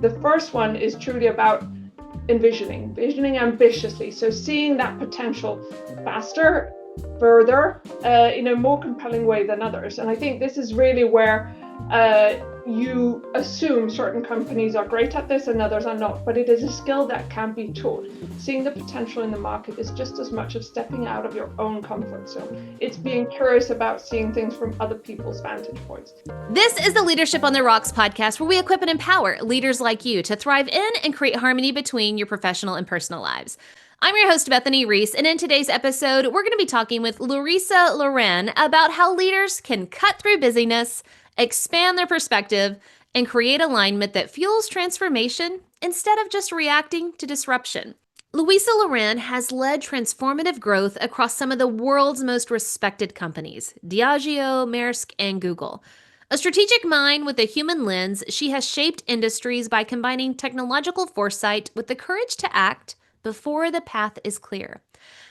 The first one is truly about envisioning ambitiously. So seeing that potential faster, further, in a more compelling way than others. And I think this is really where you assume certain companies are great at this and others are not, but it is a skill that can be taught. Seeing the potential in the market is just as much of stepping out of your own comfort zone. It's being curious about seeing things from other people's vantage points. This is the Leadership on the Rocks podcast, where we equip and empower leaders like you to thrive in and create harmony between your professional and personal lives. I'm your host, Bethany Rees, and in today's episode, we're going to be talking with Louisa Loran about how leaders can cut through busyness, expand their perspective, and create alignment that fuels transformation instead of just reacting to disruption. Louisa Loran has led transformative growth across some of the world's most respected companies, Diageo, Maersk, and Google. A strategic mind with a human lens, she has shaped industries by combining technological foresight with the courage to act before the path is clear.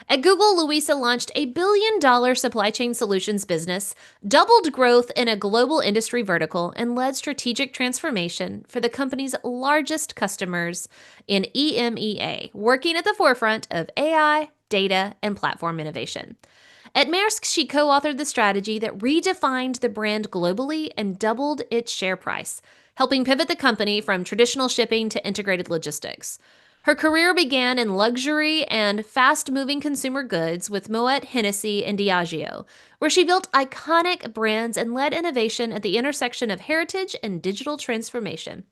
At Google, Louisa launched a billion-dollar supply chain solutions business, doubled growth in a global industry vertical, and led strategic transformation for the company's largest customers in EMEA, working at the forefront of AI, data, and platform innovation. At Maersk, she co-authored the strategy that redefined the brand globally and doubled its share price, helping pivot the company from traditional shipping to integrated logistics. Her career began in luxury and fast-moving consumer goods with Moet Hennessy and Diageo, where she built iconic brands and led innovation at the intersection of heritage and digital transformation.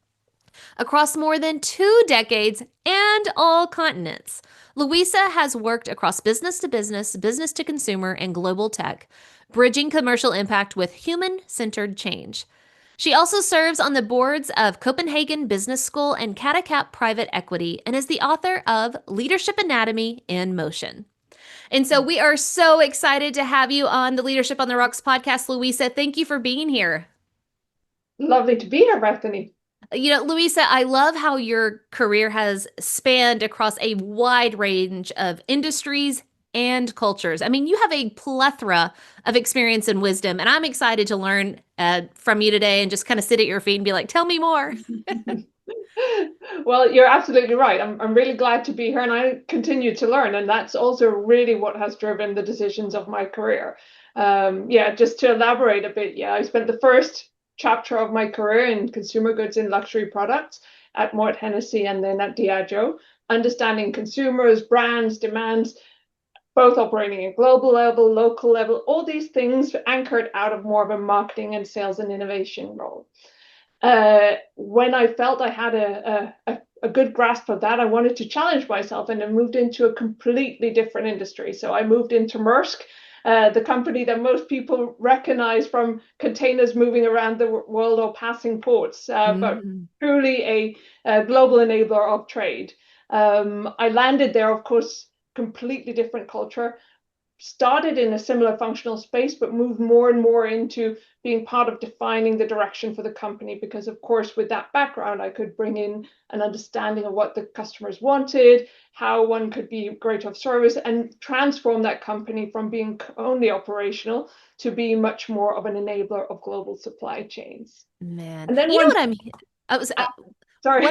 Across more than 2 decades and all continents, Louisa has worked across business to business, business to consumer, and global tech, bridging commercial impact with human-centered change. She also serves on the boards of Copenhagen Business School and Catacap Private Equity and is the author of Leadership Anatomy in Motion. And so we are so excited to have you on the Leadership on the Rocks podcast, Louisa. Thank you for being here. Lovely to be here, Bethany. You know, Louisa, I love how your career has spanned across a wide range of industries and cultures. I mean, you have a plethora of experience and wisdom, and I'm excited to learn from you today and just kind of sit at your feet and be like, tell me more. Well, you're absolutely right. I'm really glad to be here, and I continue to learn, and that's also really what has driven the decisions of my career. Just to elaborate a bit, I spent the first chapter of my career in consumer goods and luxury products at Moet Hennessy and then at Diageo, understanding consumers, brands, demands, both operating at global level, local level, all these things anchored out of more of a marketing and sales and innovation role. When I felt I had a good grasp of that, I wanted to challenge myself and I moved into a completely different industry. So I moved into Maersk, the company that most people recognize from containers moving around the world or passing ports, but truly a global enabler of trade. I landed there, of course, completely different culture, started in a similar functional space, but moved more and more into being part of defining the direction for the company. Because of course, with that background, I could bring in an understanding of what the customers wanted, how one could be great of service and transform that company from being only operational to be much more of an enabler of global supply chains. Man, and then you know what Sorry.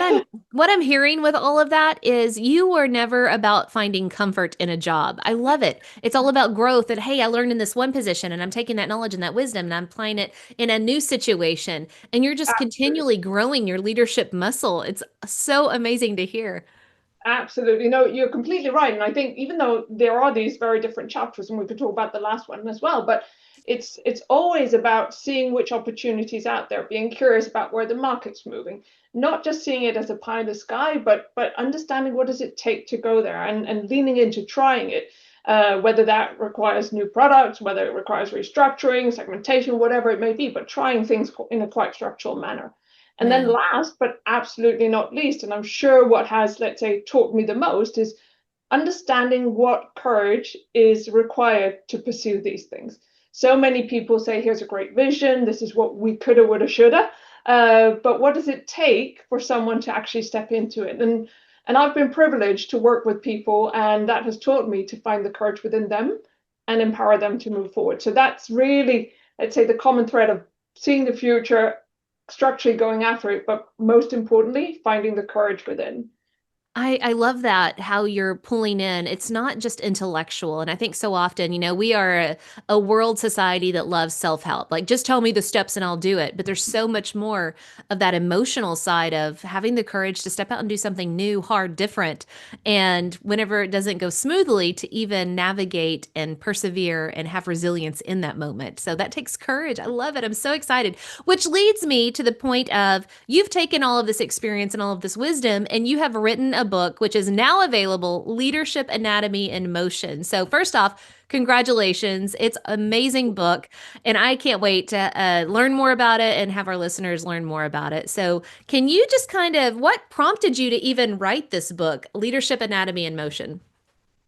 What I'm hearing with all of that is you were never about finding comfort in a job. I love it. It's all about growth that, hey, I learned in this one position and I'm taking that knowledge and that wisdom and I'm applying it in a new situation. And you're just continually growing your leadership muscle. It's so amazing to hear. Absolutely. No, you're completely right. And I think even though there are these very different chapters, and we could talk about the last one as well, but it's always about seeing which opportunities out there, being curious about where the market's moving, not just seeing it as a pie in the sky, but understanding what does it take to go there and leaning into trying it, whether that requires new products, whether it requires restructuring, segmentation, whatever it may be, but trying things in a quite structural manner. And then last, but absolutely not least, and I'm sure what has, let's say, taught me the most is understanding what courage is required to pursue these things. So many people say, here's a great vision, this is what we coulda, woulda, shoulda, but what does it take for someone to actually step into it? And I've been privileged to work with people, and that has taught me to find the courage within them and empower them to move forward. So that's really, let's say, the common thread of seeing the future, structurally going after it, but most importantly, finding the courage within. I love that, how you're pulling in. It's not just intellectual. And I think so often, we are a world society that loves self-help. Like, just tell me the steps and I'll do it. But there's so much more of that emotional side of having the courage to step out and do something new, hard, different. And whenever it doesn't go smoothly, to even navigate and persevere and have resilience in that moment. So that takes courage. I love it. I'm so excited. Which leads me to the point of, you've taken all of this experience and all of this wisdom, and you have written a book which is now available, Leadership Anatomy in Motion. So first off, congratulations. It's an amazing book, and I can't wait to learn more about it and have our listeners learn more about it. So can you just what prompted you to even write this book, Leadership Anatomy in Motion?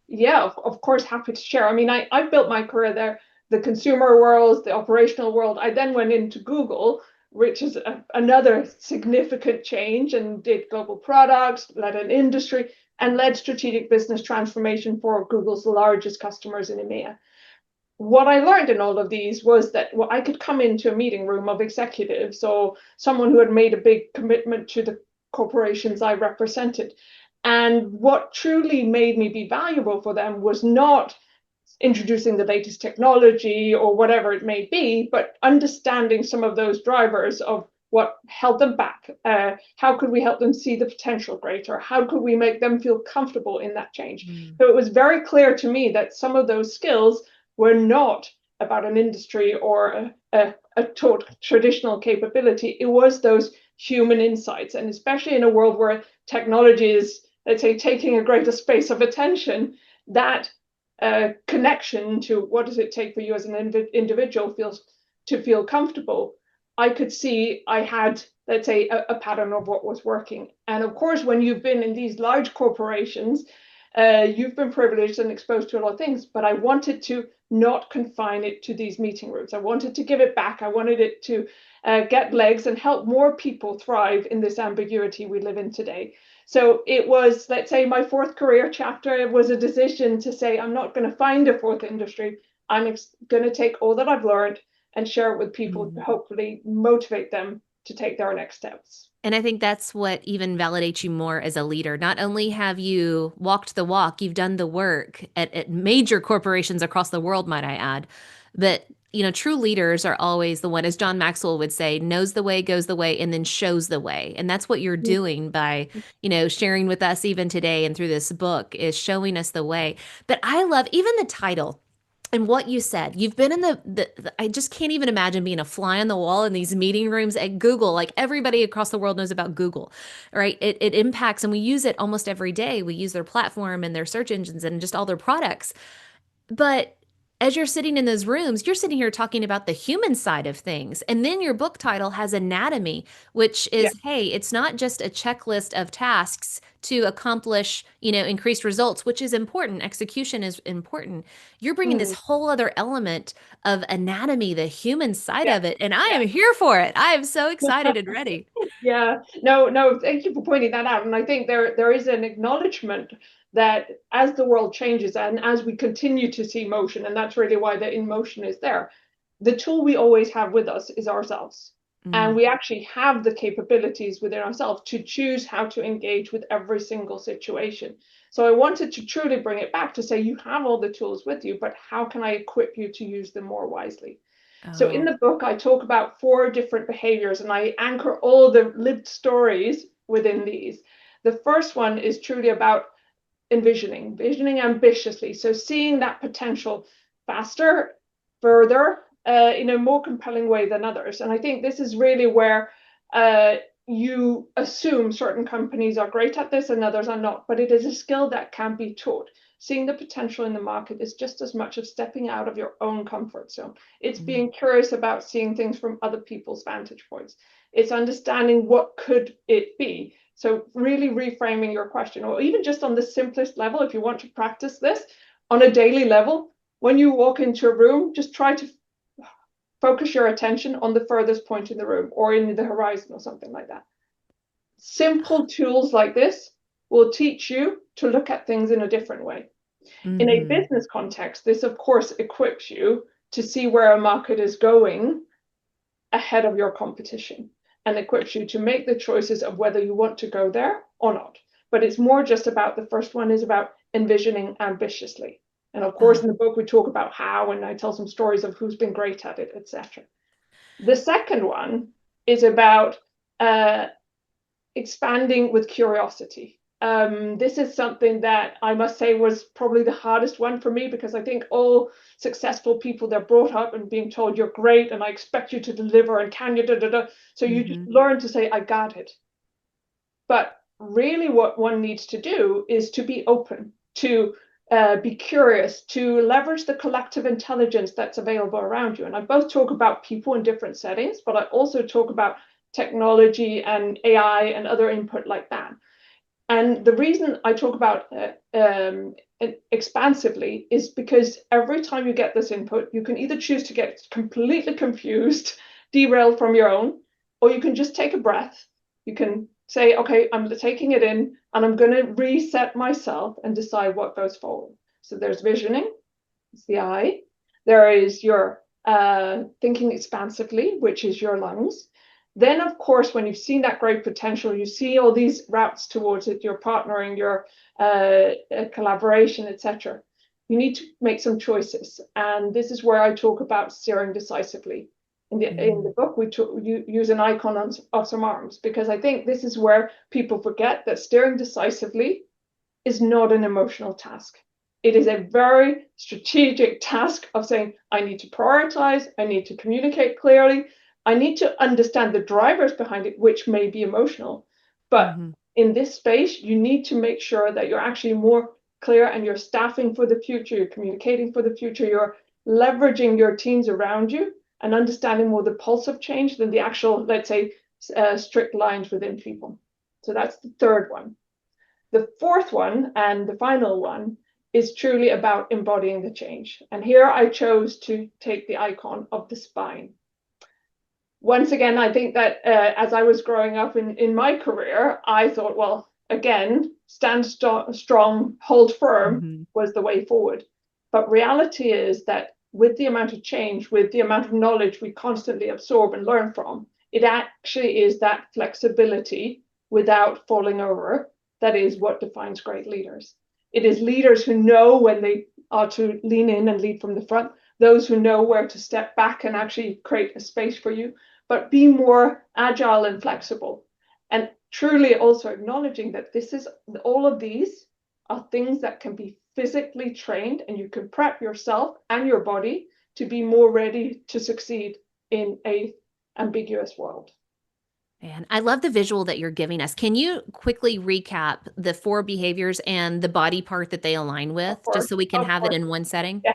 Yeah, of course, happy to share. I mean, I built my career there, the consumer world, the operational world. I then went into Google, which is another significant change, and did global products, led an industry, and led strategic business transformation for Google's largest customers in EMEA. What I learned in all of these was that, well, I could come into a meeting room of executives or someone who had made a big commitment to the corporations I represented. And what truly made me be valuable for them was not introducing the latest technology or whatever it may be, but understanding some of those drivers of what held them back. How could we help them see the potential greater? How could we make them feel comfortable in that change? Mm. So it was very clear to me that some of those skills were not about an industry or a traditional capability. It was those human insights. And especially in a world where technology is, let's say, taking a greater space of attention, that connection to what does it take for you as an individual to feel comfortable, I could see I had, let's say, a pattern of what was working. And of course, when you've been in these large corporations, you've been privileged and exposed to a lot of things, but I wanted to not confine it to these meeting rooms. I wanted to give it back. I wanted it to get legs and help more people thrive in this ambiguity we live in today. So it was, let's say, my fourth career chapter. It was a decision to say, I'm not going to find a fourth industry. I'm going to take all that I've learned and share it with people to hopefully motivate them to take their next steps. And I think that's what even validates you more as a leader. Not only have you walked the walk, you've done the work at major corporations across the world, might I add. But, true leaders are always the one, as John Maxwell would say, knows the way, goes the way, and then shows the way. And that's what you're doing by, sharing with us even today and through this book, is showing us the way. But I love even the title. And what you said, you've been in I just can't even imagine being a fly on the wall in these meeting rooms at Google. Like, everybody across the world knows about Google, right? It impacts, and we use it almost every day. We use their platform and their search engines and just all their products. But as you're sitting in those rooms, you're sitting here talking about the human side of things. And then your book title has anatomy, which is, hey, it's not just a checklist of tasks to accomplish, increased results, which is important. Execution is important. You're bringing this whole other element of anatomy, the human side of it. And I am here for it. I am so excited and ready. Yeah, no, thank you for pointing that out. And I think there is an acknowledgement that as the world changes and as we continue to see motion, and that's really why the in motion is there, the tool we always have with us is ourselves. And we actually have the capabilities within ourselves to choose how to engage with every single situation. So I wanted to truly bring it back to say, you have all the tools with you, but how can I equip you to use them more wisely? So in the book, I talk about 4 different behaviors, and I anchor all the lived stories within these. The first one is truly about envisioning ambitiously. So seeing that potential faster, further, in a more compelling way than others. And I think this is really where you assume certain companies are great at this and others are not, but it is a skill that can be taught. Seeing the potential in the market is just as much of stepping out of your own comfort zone. It's being curious about seeing things from other people's vantage points. It's understanding what could it be. So really reframing your question, or even just on the simplest level, if you want to practice this on a daily level, when you walk into a room, just try to focus your attention on the furthest point in the room or in the horizon or something like that. Simple tools like this will teach you to look at things in a different way. In a business context, this, of course, equips you to see where a market is going ahead of your competition. and equips you to make the choices of whether you want to go there or not. But it's more just about, the first one is about envisioning ambitiously. And of course, in the book, we talk about how, and I tell some stories of who's been great at it, etc. The second one is about expanding with curiosity. This is something that I must say was probably the hardest one for me, because I think all successful people, they're brought up and being told you're great and I expect you to deliver and can you da da da. So you learn to say, I got it. But really what one needs to do is to be open, to be curious, to leverage the collective intelligence that's available around you. And I both talk about people in different settings, but I also talk about technology and AI and other input like that. And the reason I talk about expansively is because every time you get this input, you can either choose to get completely confused, derailed from your own, or you can just take a breath. You can say, okay, I'm taking it in and I'm going to reset myself and decide what goes forward. So there's visioning, it's the I. There is your thinking expansively, which is your lungs. Then, of course, when you've seen that great potential, you see all these routes towards it, your partnering, your collaboration, etc. You need to make some choices. And this is where I talk about steering decisively. In the book, we use an icon of some arms, because I think this is where people forget that steering decisively is not an emotional task. It is a very strategic task of saying, I need to prioritize, I need to communicate clearly, I need to understand the drivers behind it, which may be emotional. But in this space, you need to make sure that you're actually more clear and you're staffing for the future, you're communicating for the future, you're leveraging your teams around you and understanding more the pulse of change than the actual, let's say, strict lines within people. So that's the third one. The fourth one, and the final one, is truly about embodying the change. And here I chose to take the icon of the spine. Once again, I think that as I was growing up in my career, I thought, well, again, stand strong, hold firm was the way forward. But reality is that with the amount of change, with the amount of knowledge we constantly absorb and learn from, it actually is that flexibility without falling over that is what defines great leaders. It is leaders who know when they are to lean in and lead from the front, those who know where to step back and actually create a space for you, but be more agile and flexible. And truly also acknowledging that this is, all of these are things that can be physically trained, and you can prep yourself and your body to be more ready to succeed in an ambiguous world. And I love the visual that you're giving us. Can you quickly recap the 4 behaviors and the body part that they align with, just so we can have it in one setting? Yeah,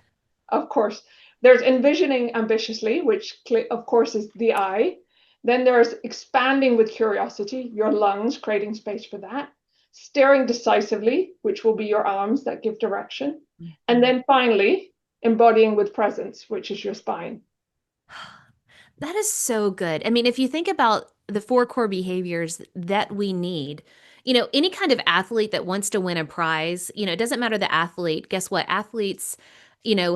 of course. There's envisioning ambitiously, which of course is the I. Then there's expanding with curiosity, your lungs, creating space for that. Steering decisively, which will be your arms that give direction. And then finally, embodying with presence, which is your spine. That is so good. I mean, if you think about the 4 core behaviors that we need, any kind of athlete that wants to win a prize, it doesn't matter the athlete. Guess what? Athletes,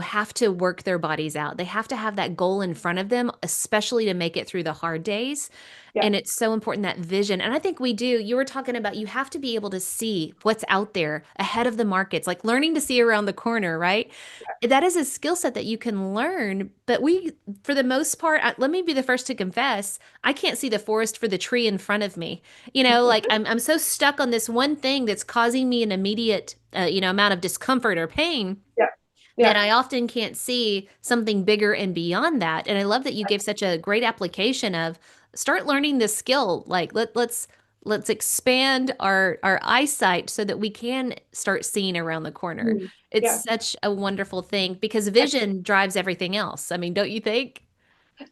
have to work their bodies out. They have to have that goal in front of them, especially to make it through the hard days. Yeah. And it's so important, that vision. And I think we do. You were talking about, you have to be able to see what's out there ahead of the markets, like learning to see around the corner, right? That is a skill set that you can learn. But for the most part, let me be the first to confess, I can't see the forest for the tree in front of me. Like I'm so stuck on this one thing that's causing me an immediate, amount of discomfort or pain. Yeah. That I often can't see something bigger and beyond that. And I love that you gave such a great application of start learning this skill. Like let's expand our eyesight so that we can start seeing around the corner. It's such a wonderful thing, because vision drives everything else. I mean, don't you think?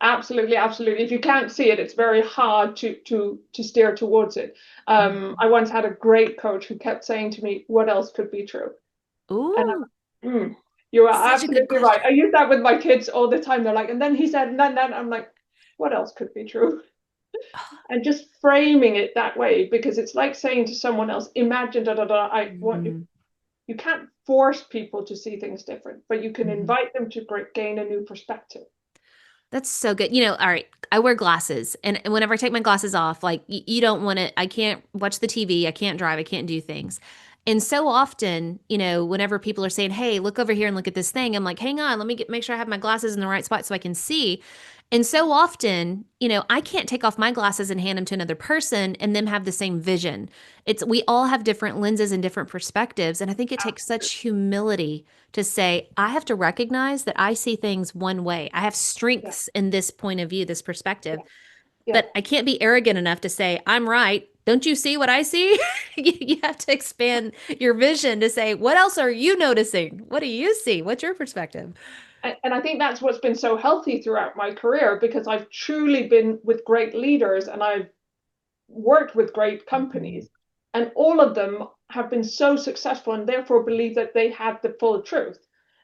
Absolutely, absolutely. If you can't see it, it's very hard to steer towards it. I once had a great coach who kept saying to me, "What else could be true?" Ooh. And you are absolutely right. I use that with my kids all the time. They're like, and then he said, and then I'm like, what else could be true? And just framing it that way, because it's like saying to someone else, imagine, da, da, da, I want you. You can't force people to see things different, but you can invite them to gain a new perspective. That's so good. All right, I wear glasses, and whenever I take my glasses off, like you don't want to, I can't watch the TV, I can't drive, I can't do things. And so often, whenever people are saying, "Hey, look over here and look at this thing," I'm like, "Hang on, let me make sure I have my glasses in the right spot so I can see." And so often, I can't take off my glasses and hand them to another person and them have the same vision. We all have different lenses and different perspectives, and I think it takes such humility to say, I have to recognize that I see things one way. I have Yeah, strengths in this point of view, this perspective, yeah, yeah. but I can't be arrogant enough to say, I'm right. Don't you see what I see? You have to expand your vision to say, what else are you noticing? What do you see? What's your perspective? And I think that's what's been so healthy throughout my career because I've truly been with great leaders and I've worked with great Mhm. companies, and all of them have been so successful and therefore believe that they had the full truth.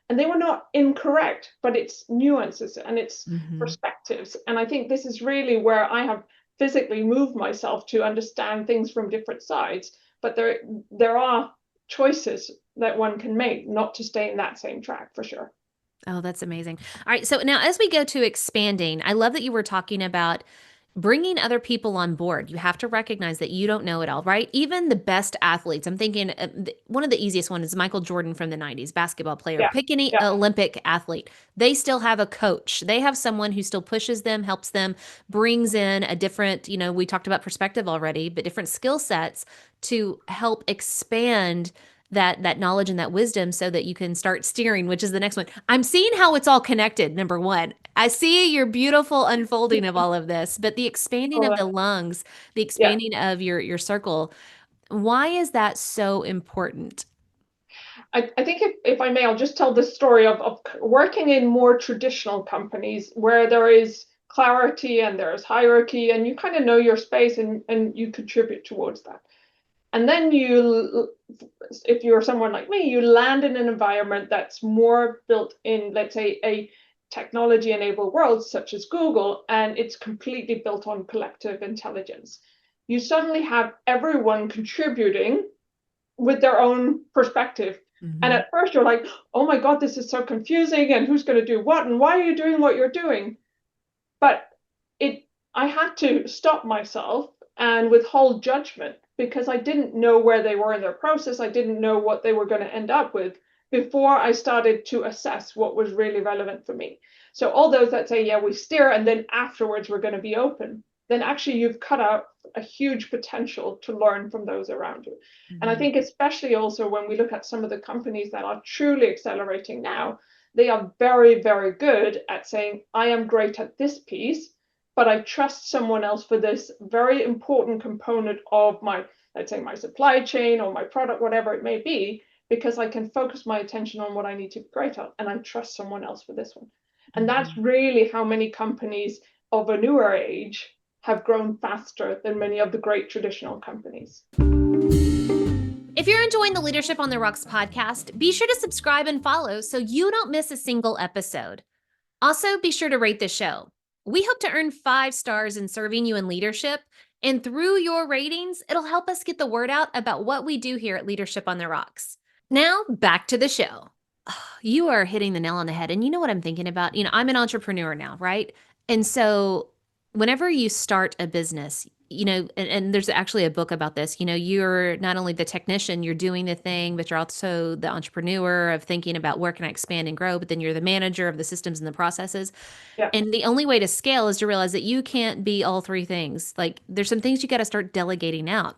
And they were not incorrect, but it's nuances and it's Mhm. perspectives. And I think this is really where I have physically moved myself to understand things from different sides. But there are choices that one can make not to stay in that same track for sure. Oh, that's amazing. All right. So now, as we go to expanding, I love that you were talking about bringing other people on board. You have to recognize that you don't know it all, right? Even the best athletes. I'm thinking one of the easiest ones is Michael Jordan from the 90s, basketball player. Yeah, Pick any yeah, Olympic athlete. They still have a coach. They have someone who still pushes them, helps them, brings in a different, we talked about perspective already, but different skill sets to help expand that knowledge and that wisdom so that you can start steering, which is the next one. I'm seeing how it's all connected. Number one, I see your beautiful unfolding of all of this, but the expanding of the lungs, the yeah. expanding of your circle, why is that so important? I think if I may, I'll just tell the story of working in more traditional companies where there is clarity and there's hierarchy and you kind of know your space and you contribute towards that. And then if you're someone like me, you land in an environment that's more built in, let's say, a technology enabled world such as Google, and it's completely built on collective intelligence. You suddenly have everyone contributing with their own perspective. And Hmm. at first you're like, oh my God, this is so confusing and who's going to do what and why are you doing what you're doing? But it I had to stop myself and withhold judgment because I didn't know where they were in their process. I didn't know what they were going to end up with before I started to assess what was really relevant for me. So all those that say, yeah, we steer and then afterwards we're going to be open, then actually you've cut out a huge potential to learn from those around you. And I Hmm. think especially also when we look at some of the companies that are truly accelerating now, they are very, very good at saying, I am great at this piece, but I trust someone else for this very important component of my, let's say, my supply chain or my product, whatever it may be, because I can focus my attention on what I need to be great at. And I trust someone else for this one. And that's Hmm. really how many companies of a newer age have grown faster than many of the great traditional companies. If you're enjoying the Leadership on the Rocks podcast, be sure to subscribe and follow so you don't miss a single episode. Also, be sure to rate the show. We hope to earn 5 stars in serving you in leadership, and through your ratings, it'll help us get the word out about what we do here at Leadership on the Rocks. Now, back to the show. You are hitting the nail on the head. And you know what I'm thinking about? I'm an entrepreneur now, right? And so whenever you start a business, and there's actually a book about this, you're not only the technician, you're doing the thing, but you're also the entrepreneur of thinking about where can I expand and grow, but then you're the manager of the systems and the processes. Yeah. And the only way to scale is to realize that you can't be all three things. Like there's some things you got to start delegating out.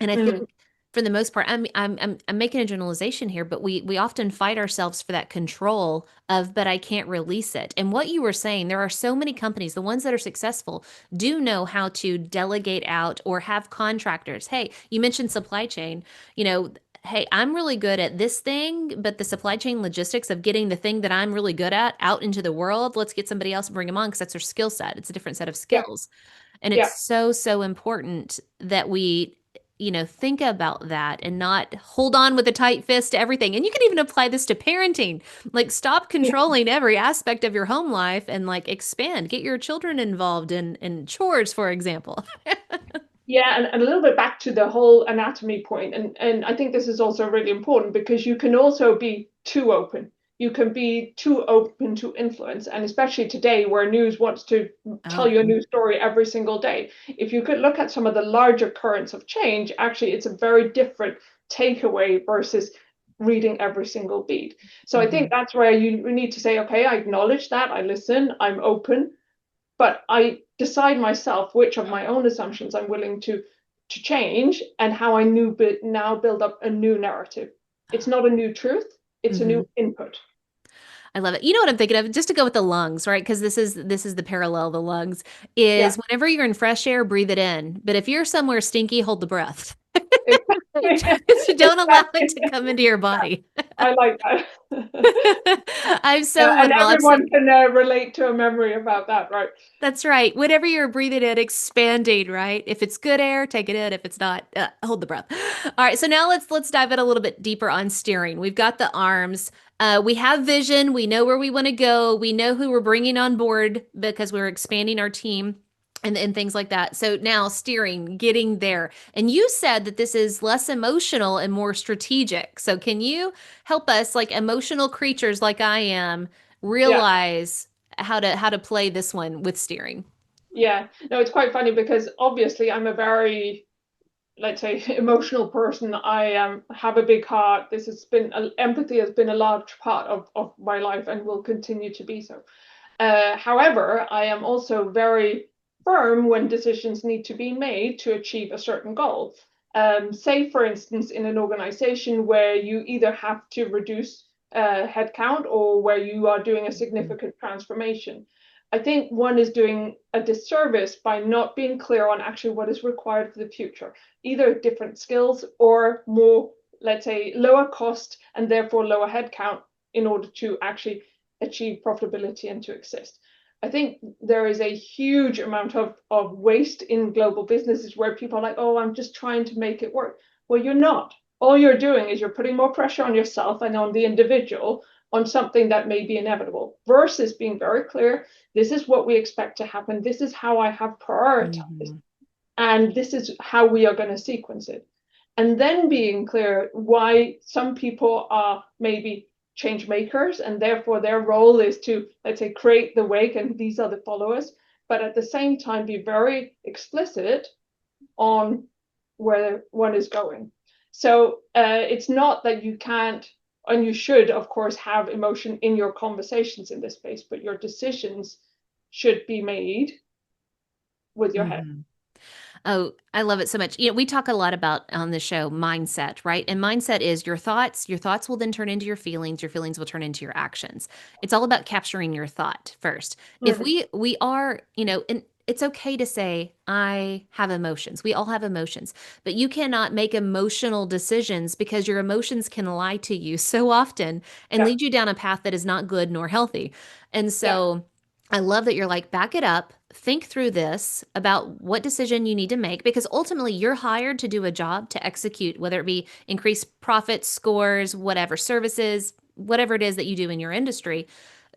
And I think Mm. for the most part, I'm making a generalization here, but we often fight ourselves for that control of, but I can't release it. And what you were saying, there are so many companies, the ones that are successful, do know how to delegate out or have contractors. Hey, you mentioned supply chain, you know. Hey, I'm really good at this thing, but the supply chain logistics of getting the thing that I'm really good at out into the world, let's get somebody else and bring them on because that's their skill set. It's a different set of Yeah. skills. And it's Yeah. so, so important that we, think about that and not hold on with a tight fist to everything. And you can even apply this to parenting. Like, stop controlling every aspect of your home life and like expand, get your children involved in chores, for example. Yeah, and a little bit back to the whole anatomy point, and I think this is also really important because you can also be too open. you can be too open to influence. And especially today, where news wants to tell Oh, you a new story every single day. If you could look at some of the larger currents of change, actually, it's a very different takeaway versus reading every single beat. So I think that's where you need to say, okay, I acknowledge that, I listen, I'm open, but I decide myself which of my own assumptions I'm willing to change and how I now build up a new narrative. It's not a new truth, it's a mm-hmm. new input. I love it. You know what I'm thinking of? Just to go with the lungs, right? Because this is the parallel. The lungs Yeah. is whenever you're in fresh air, breathe it in. But if you're somewhere stinky, hold the breath. Don't allow it Exactly. to come into your body. I like that. I'm so And literal. everyone can relate to a memory about that, right? That's right. Whenever you're breathing in, expanding, right? If it's good air, take it in. If it's not, hold the breath. All right. So now let's dive in a little bit deeper on steering. We've got the arms. We have vision. We know where we want to go. We know who we're bringing on board because we're expanding our team and things like that. So now steering, getting there. And you said that this is less emotional and more strategic. So can you help us, like emotional creatures like I am, Yeah. realize how to play this one with steering? Yeah. No, it's quite funny because obviously I'm a very, let's say, emotional person. I have a big heart. This has been empathy has been a large part of my life and will continue to be so. However, I am also very firm when decisions need to be made to achieve a certain goal. Say, for instance, in an organization where you either have to reduce headcount or where you are doing a significant transformation. I think one is doing a disservice by not being clear on actually what is required for the future, either different skills or more, let's say, lower cost and therefore lower headcount in order to actually achieve profitability and to exist. I think there is a huge amount of waste in global businesses where people are like, oh, I'm just trying to make it work. Well, you're not. All you're doing is you're putting more pressure on yourself and on the individual on something that may be inevitable versus being very clear. This is what we expect to happen. This is how I have prioritized. Mhm. And this is how we are going to sequence it. And then being clear why some people are maybe change makers and therefore their role is to, let's say, create the wake and these are the followers, but at the same time be very explicit on where one is going. So it's not that you can't, and you should, of course, have emotion in your conversations in this space, but your decisions should be made with your head. Mhm. Oh, I love it so much. We talk a lot about on the show mindset, right? And mindset is your thoughts. Your thoughts will then turn into your feelings. Your feelings will turn into your actions. It's all about capturing your thought first. If Mhm. we are, and it's okay to say I have emotions. We all have emotions, but you cannot make emotional decisions because your emotions can lie to you so often and Yeah, lead you down a path that is not good nor healthy. And yeah, so I love that you're like, back it up, think through this about what decision you need to make because ultimately you're hired to do a job to execute, whether it be increase profits, scores, whatever, services, whatever it is that you do in your industry.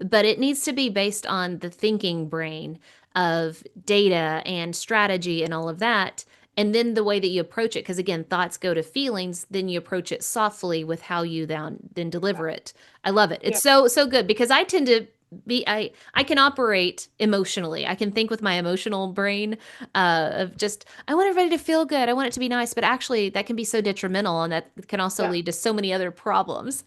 But it needs to be based on the thinking brain of data and strategy and all of that. And then the way that you approach it, because again, thoughts go to feelings, then you approach it softly with how you then deliver it. I love it. yeah. It's so good because I tend to I can operate emotionally. I can think with my emotional brain of just I want everybody to feel good. I want it to be nice, but actually that can be so detrimental and that can also Yeah. lead to so many other problems.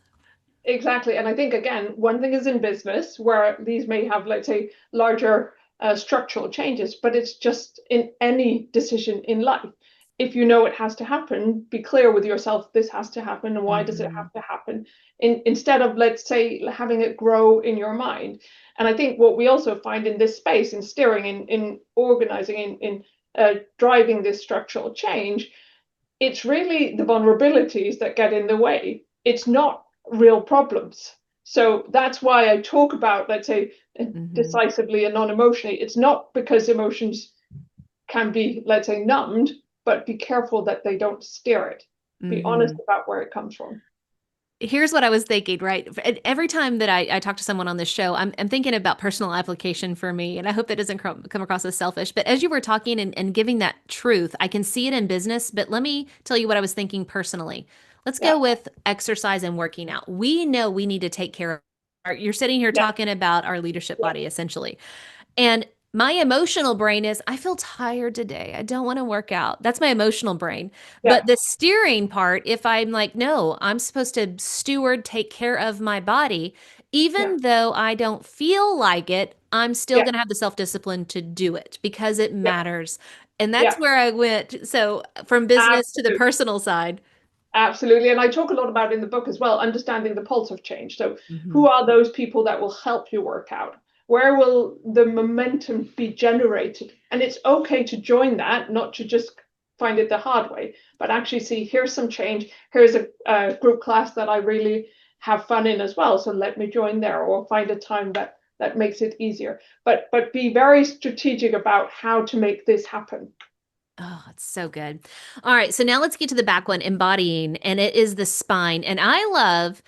Exactly. And I think, again, one thing is in business where these may have, let's say, larger structural changes, but it's just in any decision in life. If you know it has to happen, be clear with yourself, this has to happen, and why does it Hmm. have to happen? Instead of, let's say, having it grow in your mind. And I think what we also find in this space, in steering, in organizing, in driving this structural change, it's really the vulnerabilities that get in the way. It's not real problems. So that's why I talk about, let's say, Hmm. decisively and non-emotionally. It's not because emotions can be, let's say, numbed, but be careful that they don't steer it. Be honest Hmm. about where it comes from. Here's what I was thinking, right? Every time that I talk to someone on this show, I'm thinking about personal application for me, and I hope that doesn't come across as selfish. But as you were talking and giving that truth, I can see it in business. But let me tell you what I was thinking personally. Let's Yeah, go with exercise and working out. We know we need to take care of You're sitting here Yeah. talking about our leadership Yeah. body essentially. And my emotional brain is, I feel tired today. I don't want to work out. That's my emotional brain. Yeah. But the steering part, if I'm like, no, I'm supposed to steward, take care of my body, Yeah. even though I don't feel like it, I'm still Yeah. going to have the self-discipline to do it because it Yeah. matters. And that's Yeah. where I went. So from business to the Absolutely. personal side. Absolutely. And I talk a lot about in the book as well, understanding the pulse of change. So, who Mhm. are those people that will help you work out? Where will the momentum be generated? And it's okay to join that, not to just find it the hard way, but actually see here's some change. Here's a group class that I really have fun in as well. So let me join there, or find a time that makes it easier. But be very strategic about how to make this happen. Oh, it's so good. All right. So now let's get to the back one, embodying, and it is the spine. And I love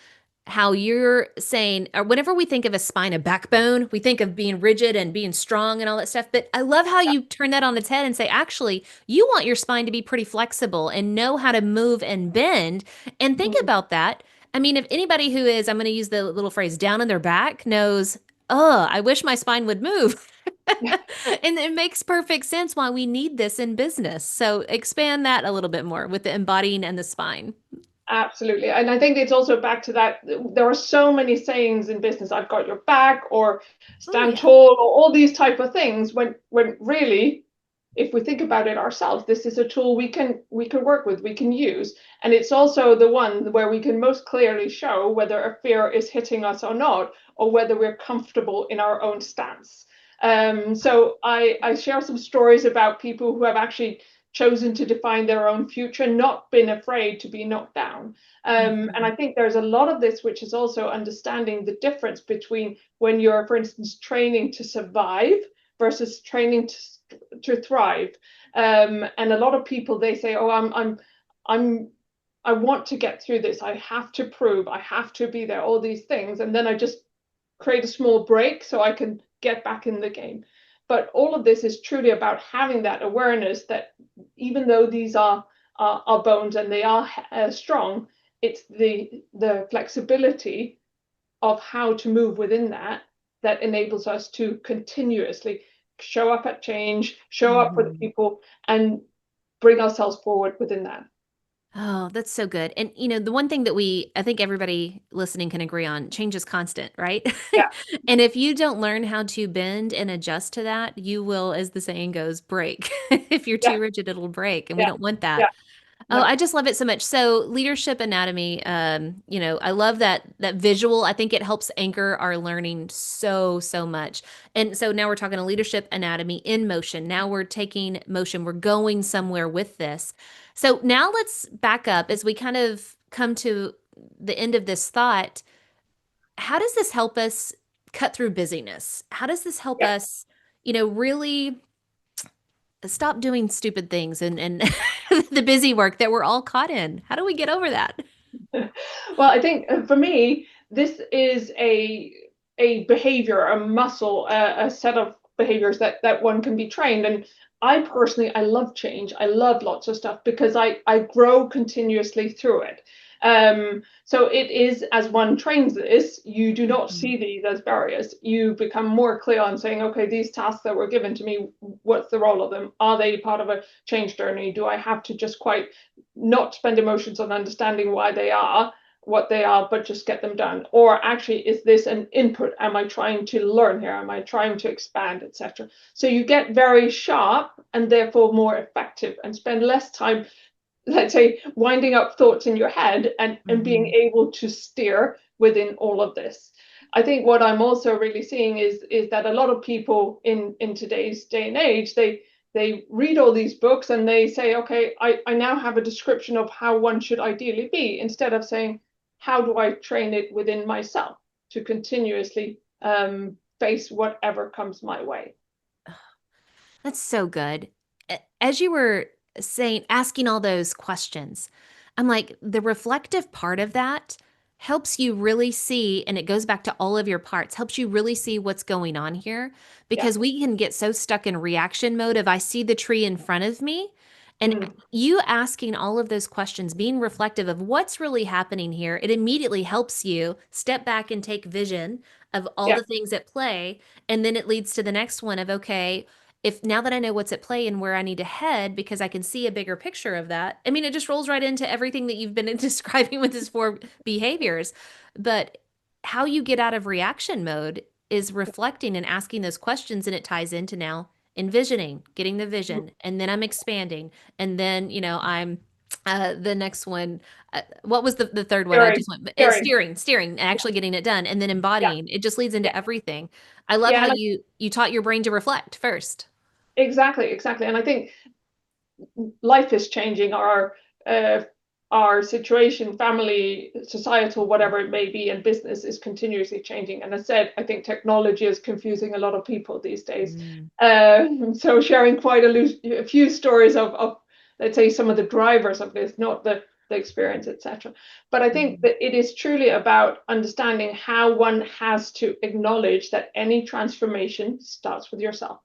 how you're saying, or whenever we think of a spine, a backbone, we think of being rigid and being strong and all that stuff. But I love how you turn that on its head and say, actually, you want your spine to be pretty flexible and know how to move and bend. And think Mhm. about that. I mean, if anybody who is, I'm going to use the little phrase, down on their back knows, oh, I wish my spine would move. And it makes perfect sense why we need this in business. So expand that a little bit more with the embodying and the spine. Absolutely. And I think it's also back to that. There are so many sayings in business, I've got your back, or Oh, stand yeah. tall, or all these type of things, when really, if we think about it ourselves, this is a tool we can work with, we can use. And it's also the one where we can most clearly show whether a fear is hitting us or not, or whether we're comfortable in our own stance. So I share some stories about people who have actually chosen to define their own future, not been afraid to be knocked down. And Mhm. I think there's a lot of this, which is also understanding the difference between when you're, for instance, training to survive versus training to thrive. And a lot of people, they say, "Oh, I'm, I want to get through this. I have to prove. I have to be there. All these things, and then I just create a small break so I can get back in the game." But all of this is truly about having that awareness that even though these are bones and they are strong, it's the flexibility of how to move within that that enables us to continuously show up at change, show up for the Mhm. people, and bring ourselves forward within that. Oh, that's so good. And the one thing that I think everybody listening can agree on, change is constant, right? Yeah, And if you don't learn how to bend and adjust to that, you will, as the saying goes, break. If you're yeah, too rigid, it'll break. And we yeah, don't want yeah. that. Oh, No. I just love it so much. So leadership anatomy, I love that visual. I think it helps anchor our learning so, so much. And so now we're talking a leadership anatomy in motion. Now we're taking motion. We're going somewhere with this. So now let's back up as we kind of come to the end of this thought. How does this help us cut through busyness? How does this help Yeah. us, really stop doing stupid things and the busy work that we're all caught in? How do we get over that? Well, I think for me, this is a behavior, a muscle, a set of behaviors that one can be trained. And I personally, I love change. I love lots of stuff because I grow continuously through it. So it is, as one trains this, you do not Mhm. see these as barriers. You become more clear on saying, okay, these tasks that were given to me, what's the role of them? Are they part of a change journey? Do I have to just quite not spend emotions on understanding why they are what they are, but just get them done? Or actually, is this an input? Am I trying to learn here? Am I trying to expand, etc.? So you get very sharp and therefore more effective, and spend less time, let's say, winding up thoughts in your head, and being Mhm. able to steer within all of this. I think what I'm also really seeing is that a lot of people in today's day and age, they read all these books and they say, okay, I now have a description of how one should ideally be, instead of saying, how do I train it within myself to continuously face whatever comes my way? That's so good. As you were saying, asking all those questions, I'm like, the reflective part of that helps you really see, and it goes back to all of your parts, helps you really see what's going on here Yeah, because we can get so stuck in reaction mode of I see the tree in front of me. And you asking all of those questions, being reflective of what's really happening here, it immediately helps you step back and take vision of all Yeah. the things at play. And then it leads to the next one of, okay, if now that I know what's at play and where I need to head, because I can see a bigger picture of that, I mean, it just rolls right into everything that you've been describing with these four behaviors. But how you get out of reaction mode is reflecting and asking those questions, and it ties into now envisioning, getting the vision, and then I'm expanding, and then I'm the next one. What was the third one? I Steering. just went Steering. steering, actually getting it done, and then Yeah. embodying. It just leads into Yeah. everything. I love Yeah. how And you taught your brain to reflect first. exactly. And I think life is changing, uh, our situation, family, societal, whatever it may be, and business is continuously changing. And as I said, I think technology is confusing a lot of people these days. Mm. So sharing quite a few stories of, let's say, some of the drivers of this, not the experience, etc. But I think Mhm. that it is truly about understanding how one has to acknowledge that any transformation starts with yourself.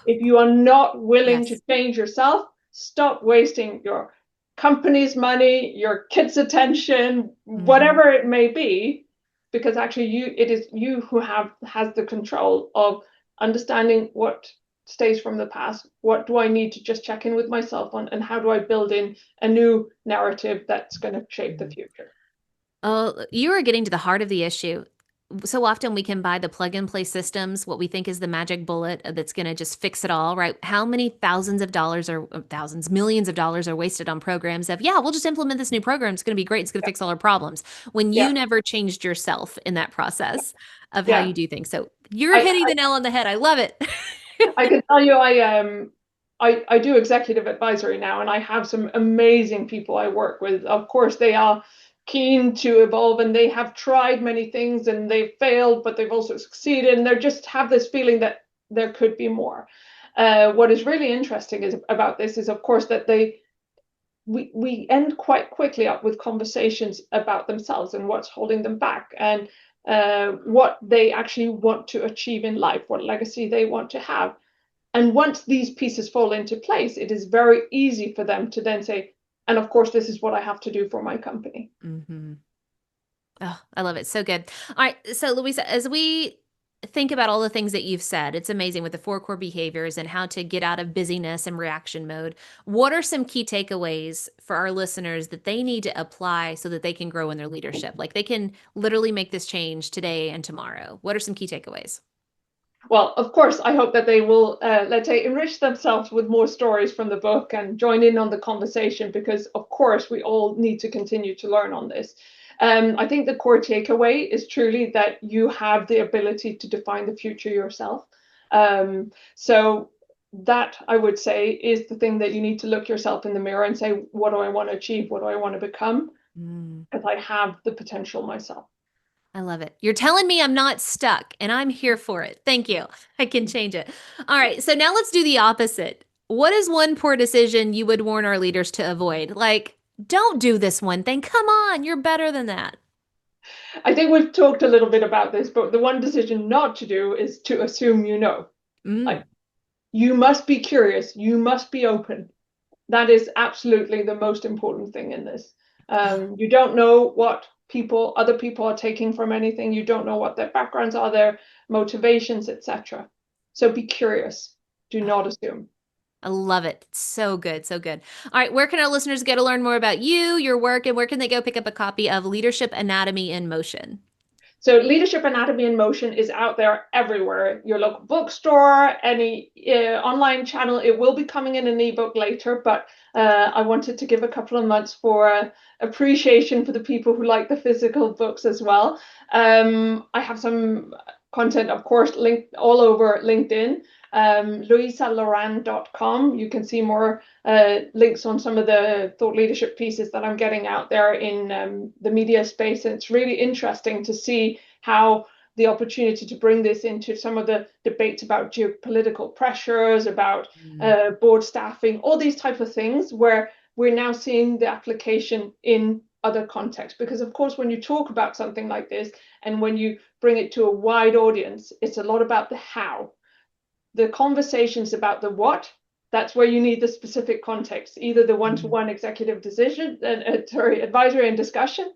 If you are not willing to Yes. change yourself, stop wasting your company's money, your kids' attention, Hmm. whatever it may be, because actually it is you who has the control of understanding what stays from the past. What do I need to just check in with myself on, and how do I build in a new narrative that's going to shape the future? Oh, you are getting to the heart of the issue. So often we can buy the plug and play systems, what we think is the magic bullet that's going to just fix it all, right? How many thousands of dollars or thousands, millions of dollars are wasted on programs of, yeah, we'll just implement this new program. It's going to be great. It's going to Yeah, fix all our problems when you yeah, never changed yourself in that process of how yeah. you do things. So you're I, hitting the nail on the head. I love it. I can tell you, I do executive advisory now, and I have some amazing people I work with. Of course, they are keen to evolve, and they have tried many things, and they've failed, but they've also succeeded, and they just have this feeling that there could be more. What is really interesting is about this is, of course, that we end quite quickly up with conversations about themselves and what's holding them back, and what they actually want to achieve in life, what legacy they want to have. And once these pieces fall into place, it is very easy for them to then say, and of course, this is what I have to do for my company. Hmm. Oh, I love it. So good. All right. So, Louisa, as we think about all the things that you've said, it's amazing with the four core behaviors and how to get out of busyness and reaction mode. What are some key takeaways for our listeners that they need to apply so that they can grow in their leadership? Like they can literally make this change today and tomorrow. What are some key takeaways? Well, of course, I hope that they will, let's say, enrich themselves with more stories from the book and join in on the conversation, because, of course, we all need to continue to learn on this. I think the core takeaway is truly that you have the ability to define the future yourself. So that, I would say, is the thing that you need to look yourself in the mirror and say, what do I want to achieve? What do I want to become? Mm. Because I have the potential myself. I love it. You're telling me I'm not stuck and I'm here for it. Thank you. I can change it. All right. So now let's do the opposite. What is one poor decision you would warn our leaders to avoid? Like, don't do this one thing. Come on, you're better than that. I think we've talked a little bit about this, but the one decision not to do is to assume you know. Mm. Like, you must be curious, you must be open. That is absolutely the most important thing in this. Oh, You don't know what other people are taking from anything. You don't know what their backgrounds are, their motivations, etc. So be curious. Do not assume. I love it. So good. So good. All right. Where can our listeners go to learn more about you, your work, and where can they go pick up a copy of Leadership Anatomy in Motion? So Leadership Anatomy in Motion is out there everywhere. Your local bookstore, any online channel. It will be coming in an ebook later, but I wanted to give a couple of months for appreciation for the people who like the physical books as well. I have some content, of course, linked all over LinkedIn. LouisaLoran.com. You can see more links on some of the thought leadership pieces that I'm getting out there in the media space. And it's really interesting to see how the opportunity to bring this into some of the debates about geopolitical pressures, about Mm. board staffing, all these type of things, where we're now seeing the application in other contexts. Because of course, when you talk about something like this and when you bring it to a wide audience, it's a lot about the how. The conversations about the what that's where you need the specific context, either the one-to-one executive decision, advisory and discussion,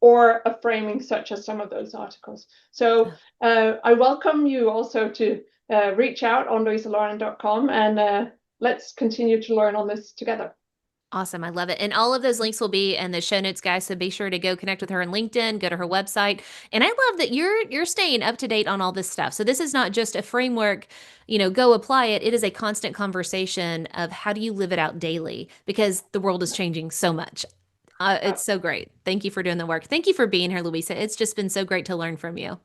or a framing such as some of those articles. So I welcome you also to reach out on louisaloran.com, and let's continue to learn on this together. Awesome. I love it. And all of those links will be in the show notes, guys. So be sure to go connect with her on LinkedIn, go to her website. And I love that you're staying up to date on all this stuff. So this is not just a framework, go apply it. It is a constant conversation of how do you live it out daily, because the world is changing so much. It's so great. Thank you for doing the work. Thank you for being here, Louisa. It's just been so great to learn from you.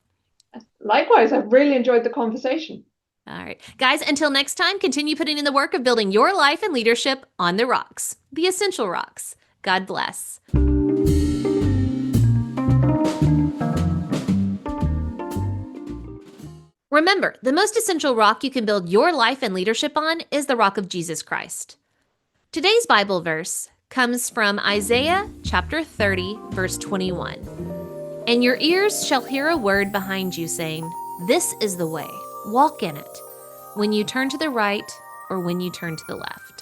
Likewise, I've really enjoyed the conversation. All right. Guys, until next time, continue putting in the work of building your life and leadership on the rocks, the essential rocks. God bless. Remember, the most essential rock you can build your life and leadership on is the rock of Jesus Christ. Today's Bible verse comes from Isaiah chapter 30, verse 21. And your ears shall hear a word behind you saying, "This is the way. Walk in it, when you turn to the right or when you turn to the left."